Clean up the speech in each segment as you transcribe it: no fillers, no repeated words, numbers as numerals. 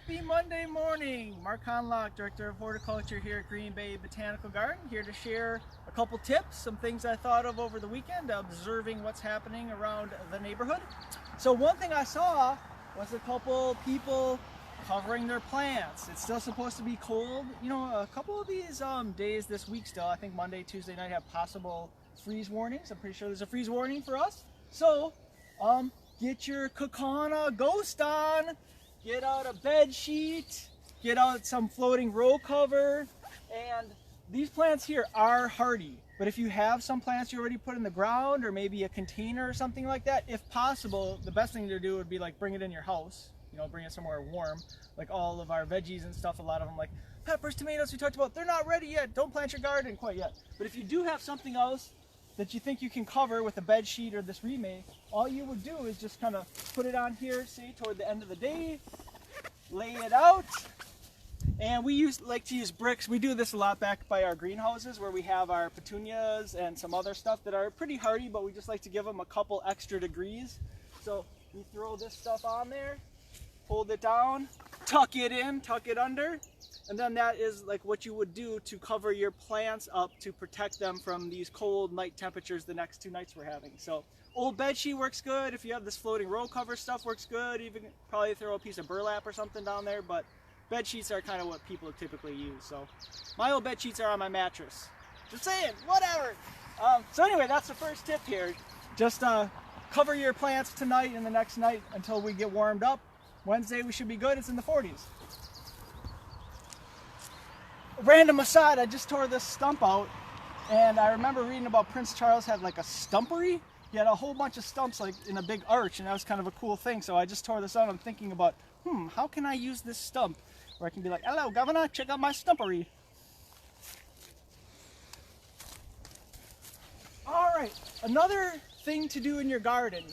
Happy Monday morning! Mark Honlock, Director of Horticulture here at Green Bay Botanical Garden, here to share a couple tips, some things I thought of over the weekend, observing what's happening around the neighborhood. So one thing I saw was a couple people covering their plants. It's still supposed to be cold. You know, a couple of these days this week still, I think Monday, Tuesday night, have possible freeze warnings. I'm pretty sure there's a freeze warning for us. So, get your Kakana Ghost on. Get out a bed sheet, get out some floating row cover, and these plants here are hardy. But if you have some plants you already put in the ground or maybe a container or something like that, if possible, the best thing to do would be like bring it in your house, you know, bring it somewhere warm. Like all of our veggies and stuff, a lot of them like peppers, tomatoes we talked about, they're not ready yet. Don't plant your garden quite yet. But if you do have something else that you think you can cover with a bed sheet or this remake, all you would do is just kind of put it on here, say toward the end of the day, lay it out. And we like to use bricks. We do this a lot back by our greenhouses where we have our petunias and some other stuff that are pretty hardy, but we just like to give them a couple extra degrees. So we throw this stuff on there, hold it down, tuck it in, tuck it under, and then that is like what you would do to cover your plants up to protect them from these cold night temperatures the next 2 nights we're having. So old bed sheet works good. If you have this floating row cover stuff works good. Even probably throw a piece of burlap or something down there, but bed sheets are kind of what people typically use. So my old bed sheets are on my mattress. Just saying, whatever. So anyway, that's the first tip here. Just cover your plants tonight and the next night until we get warmed up. Wednesday we should be good. It's in the 40s. Random aside, I just tore this stump out, and I remember reading about Prince Charles had like a stumpery. He had a whole bunch of stumps like in a big arch, and that was kind of a cool thing. So I just tore this out. I'm thinking about, how can I use this stump? Where I can be like, hello, governor, check out my stumpery. All right, another thing to do in your garden.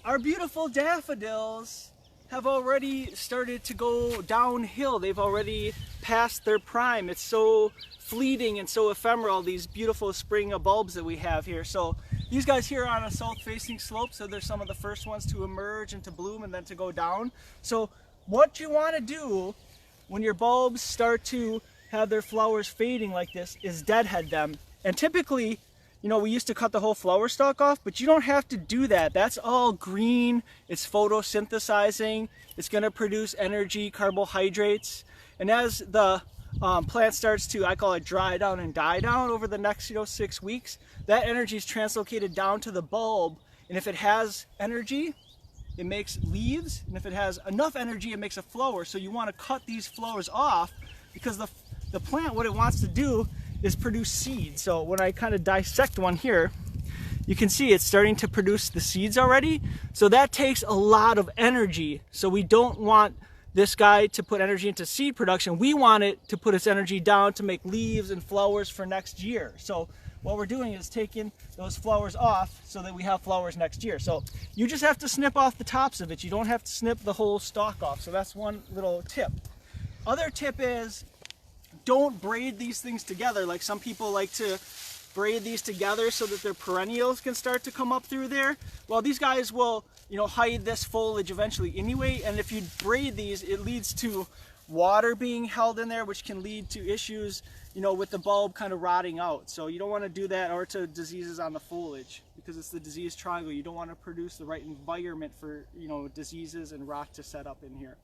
Our beautiful daffodils have already started to go downhill. They've already passed their prime. It's so fleeting and so ephemeral, these beautiful spring bulbs that we have here. So these guys here are on a south-facing slope, so they're some of the first ones to emerge and to bloom and then to go down. So what you want to do when your bulbs start to have their flowers fading like this is deadhead them. And typically, you know, we used to cut the whole flower stalk off, but you don't have to do that. That's all green. It's photosynthesizing. It's going to produce energy, carbohydrates. And as the plant starts to, I call it dry down and die down over the next 6 weeks, that energy is translocated down to the bulb. And if it has energy, it makes leaves. And if it has enough energy, it makes a flower. So you want to cut these flowers off because the plant, what it wants to do is produce seeds. So when I kind of dissect one here, you can see it's starting to produce the seeds already. So that takes a lot of energy. So we don't want this guy to put energy into seed production. We want it to put its energy down to make leaves and flowers for next year. So what we're doing is taking those flowers off so that we have flowers next year. So you just have to snip off the tops of it. You don't have to snip the whole stalk off. So that's one little tip. Other tip is, don't braid these things together. Like some people like to braid these together so that their perennials can start to come up through there. Well, these guys will, hide this foliage eventually anyway. And if you braid these, it leads to water being held in there, which can lead to issues, with the bulb kind of rotting out. So you don't want to do that, or to diseases on the foliage, because it's the disease triangle. You don't want to produce the right environment for, diseases and rot to set up in here.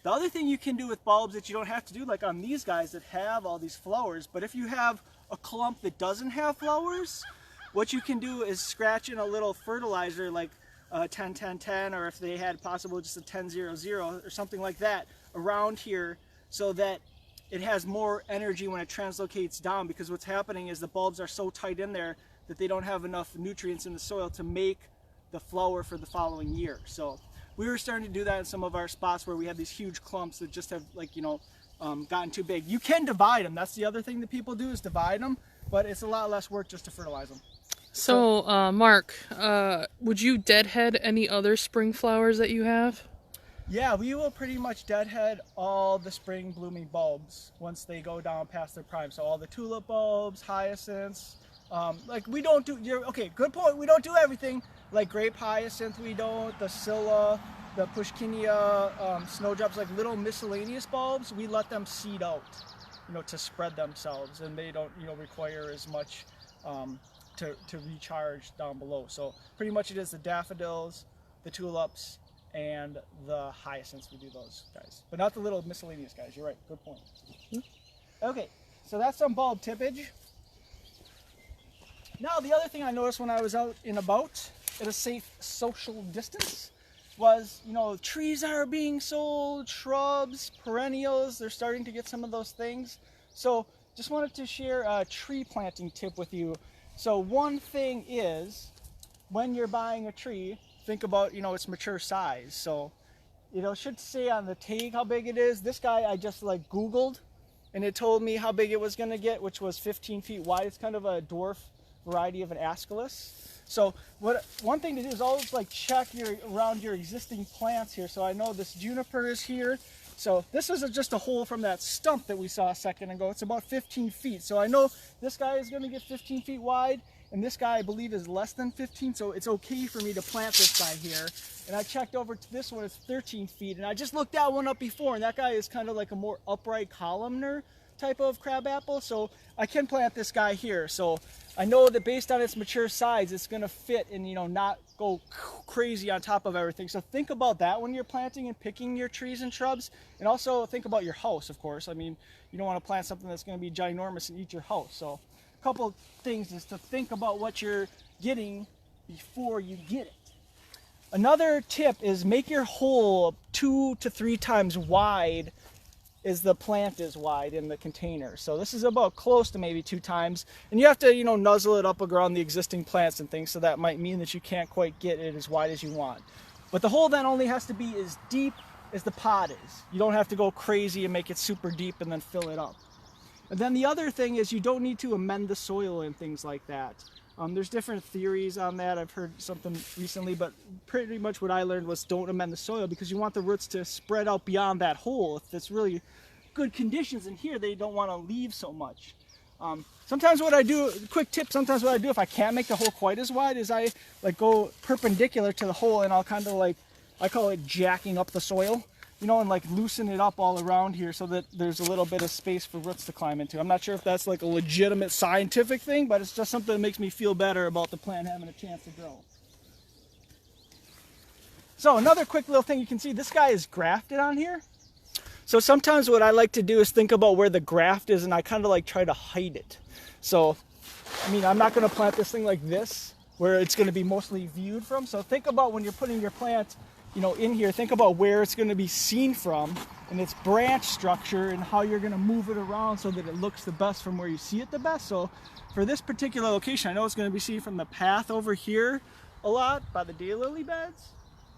The other thing you can do with bulbs that you don't have to do, like on these guys that have all these flowers, but if you have a clump that doesn't have flowers, what you can do is scratch in a little fertilizer like 10-10-10, or if they had possible just a 10-0-0 or something like that around here, so that it has more energy when it translocates down, because what's happening is the bulbs are so tight in there that they don't have enough nutrients in the soil to make the flower for the following year. So we were starting to do that in some of our spots where we have these huge clumps that just have gotten too big. You can divide them. That's the other thing that people do, is divide them, but it's a lot less work just to fertilize them. So, Mark, would you deadhead any other spring flowers that you have? Yeah, we will pretty much deadhead all the spring blooming bulbs once they go down past their prime. So all the tulip bulbs, hyacinths, we don't do, okay, good point, we don't do everything. Like grape hyacinth we don't, the scilla, the Pushkinia snowdrops, like little miscellaneous bulbs, we let them seed out, you know, to spread themselves, and they don't, you know, require as much to recharge down below. So pretty much it is the daffodils, the tulips, and the hyacinths. We do those guys, but not the little miscellaneous guys. You're right. Good point. Okay, so that's some bulb tippage. Now the other thing I noticed when I was out and about at a safe social distance was, you know, trees are being sold, shrubs, perennials, they're starting to get some of those things. So just wanted to share a tree planting tip with you. So one thing is, when you're buying a tree, think about, you know, its mature size. So, you know, it should say on the tag how big it is. This guy I just like Googled, and it told me how big it was going to get, which was 15 feet wide. It's kind of a dwarf variety of an Aeschylus. So one thing to do is always like check around your existing plants here. So I know this juniper is here. So this is just a hole from that stump that we saw a second ago. It's about 15 feet. So I know this guy is going to get 15 feet wide, and this guy I believe is less than 15. So it's okay for me to plant this guy here. And I checked over to this one, it's 13 feet. And I just looked that one up before, and that guy is kind of like a more upright columnar type of crabapple. So I can plant this guy here. So I know that based on its mature size, it's going to fit and, you know, not go crazy on top of everything. So think about that when you're planting and picking your trees and shrubs. And also think about your house, of course. I mean, you don't want to plant something that's going to be ginormous and eat your house. So a couple things is to think about what you're getting before you get it. Another tip is make your hole 2 to 3 times wide as the plant is wide in the container. So this is about close to maybe 2 times, and you have to, you know, nuzzle it up around the existing plants and things, so that might mean that you can't quite get it as wide as you want. But the hole then only has to be as deep as the pot is. You don't have to go crazy and make it super deep and then fill it up. And then the other thing is you don't need to amend the soil and things like that. There's different theories on that. I've heard something recently, but pretty much what I learned was don't amend the soil, because you want the roots to spread out beyond that hole. If it's really good conditions in here, they don't want to leave so much. Sometimes what I do, quick tip, sometimes what I do if I can't make the hole quite as wide is I like go perpendicular to the hole, and I'll kind of like, I call it jacking up the soil, you know, and like loosen it up all around here so that there's a little bit of space for roots to climb into. I'm not sure if that's like a legitimate scientific thing, but it's just something that makes me feel better about the plant having a chance to grow. So another quick little thing you can see, this guy is grafted on here. So sometimes what I like to do is think about where the graft is, and I kind of like try to hide it. So, I mean, I'm not going to plant this thing like this, where it's going to be mostly viewed from. So think about when you're putting your plant, you know, in here, think about where it's going to be seen from and its branch structure and how you're going to move it around so that it looks the best from where you see it the best. So for this particular location, I know it's going to be seen from the path over here a lot by the daylily beds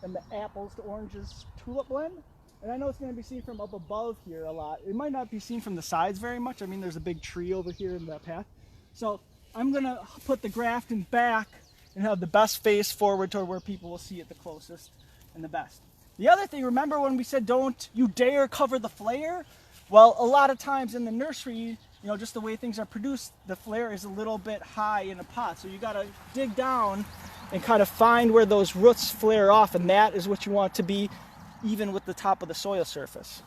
and the apples to oranges tulip blend. And I know it's going to be seen from up above here a lot. It might not be seen from the sides very much. I mean, there's a big tree over here in that path. So I'm going to put the graft in back and have the best face forward toward where people will see it the closest and the best. The other thing, remember when we said don't you dare cover the flare? Well, a lot of times in the nursery, you know, just the way things are produced, the flare is a little bit high in a pot. So you got to dig down and kind of find where those roots flare off, and that is what you want to be even with the top of the soil surface.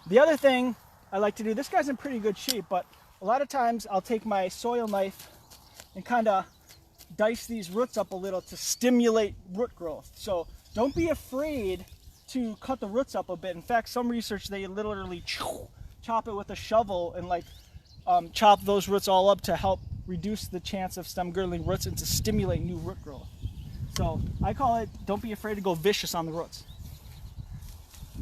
The other thing I like to do, this guy's in pretty good shape, but a lot of times I'll take my soil knife and kind of dice these roots up a little to stimulate root growth. So don't be afraid to cut the roots up a bit. In fact, some research, they literally chop it with a shovel and like chop those roots all up to help reduce the chance of stem girdling roots and to stimulate new root growth. So I call it, don't be afraid to go vicious on the roots.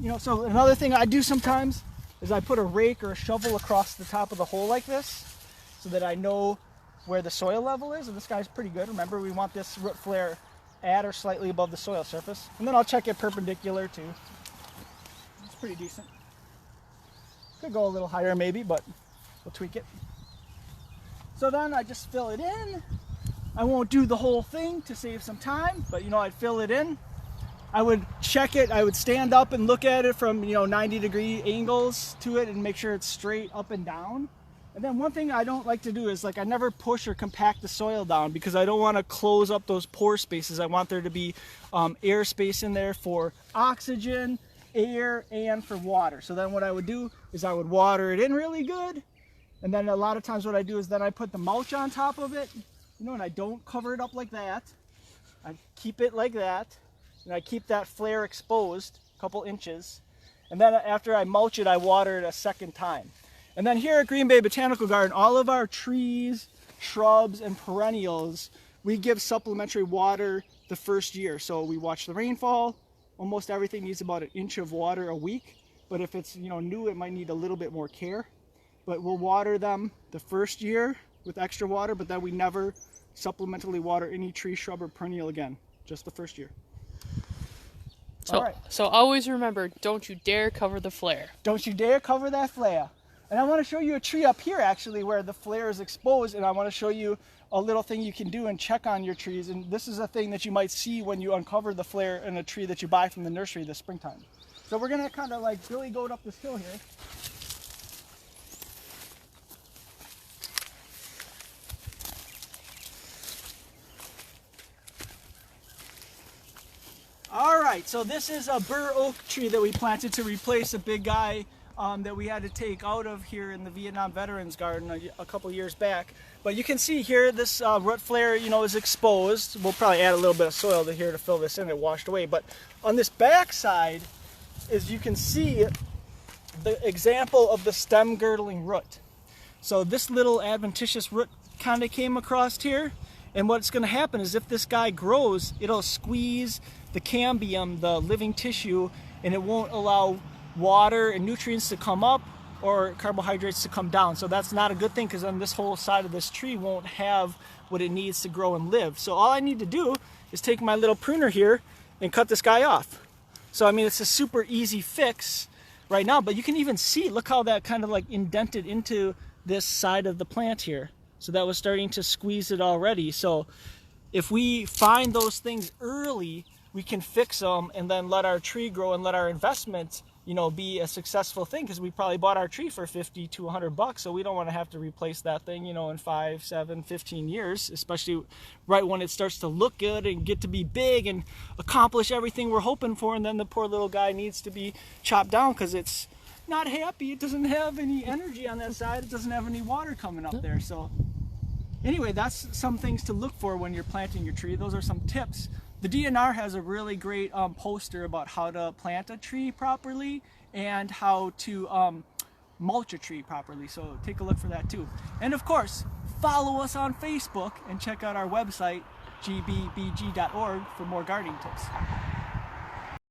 You know, so another thing I do sometimes is I put a rake or a shovel across the top of the hole like this so that I know where the soil level is, and this guy's pretty good. Remember, we want this root flare at or slightly above the soil surface. And then I'll check it perpendicular too. It's pretty decent. Could go a little higher maybe, but we'll tweak it. So then I just fill it in. I won't do the whole thing to save some time, but you know, I'd fill it in. I would check it, I would stand up and look at it from, you know, 90-degree angles to it and make sure it's straight up and down. And then one thing I don't like to do is like I never push or compact the soil down because I don't want to close up those pore spaces. I want there to be air space in there for oxygen, air, and for water. So then what I would do is I would water it in really good. And then a lot of times what I do is then I put the mulch on top of it, you know, and I don't cover it up like that. I keep it like that, and I keep that flare exposed a couple inches. And then after I mulch it, I water it a second time. And then here at Green Bay Botanical Garden, all of our trees, shrubs, and perennials, we give supplementary water the first year. So we watch the rainfall. Almost everything needs about 1 inch of water a week. But if it's, you know, new, it might need a little bit more care. But we'll water them the first year with extra water, but then we never supplementally water any tree, shrub, or perennial again. Just the first year. So, all right. So always remember, don't you dare cover the flare. Don't you dare cover that flare. And I want to show you a tree up here actually where the flare is exposed, and I want to show you a little thing you can do and check on your trees. And this is a thing that you might see when you uncover the flare in a tree that you buy from the nursery this springtime. So we're going to kind of like billy goat up this hill here. All right, so this is a bur oak tree that we planted to replace a big guy that we had to take out of here in the Vietnam Veterans Garden a couple years back. But you can see here this root flare, you know, is exposed. We'll probably add a little bit of soil to here to fill this in. It washed away. But on this back side, as you can see, the example of the stem girdling root. So this little adventitious root kind of came across here. And what's going to happen is if this guy grows, it'll squeeze the cambium, the living tissue, and it won't allow water and nutrients to come up or carbohydrates to come down. So that's not a good thing because then this whole side of this tree won't have what it needs to grow and live. So all I need to do is take my little pruner here and cut this guy off. So I mean, it's a super easy fix right now, but you can even see, look how that kind of like indented into this side of the plant here. So that was starting to squeeze it already. So if we find those things early, we can fix them and then let our tree grow and let our investment, you know, be a successful thing, because we probably bought our tree for 50 to 100 bucks. So we don't want to have to replace that thing, you know, in 5, 7, 15 years, especially right when it starts to look good and get to be big and accomplish everything we're hoping for. And then the poor little guy needs to be chopped down because it's not happy. It doesn't have any energy on that side. It doesn't have any water coming up there. So anyway, that's some things to look for when you're planting your tree. Those are some tips. The DNR has a really great poster about how to plant a tree properly and how to mulch a tree properly. So take a look for that too. And of course, follow us on Facebook and check out our website, gbbg.org, for more gardening tips.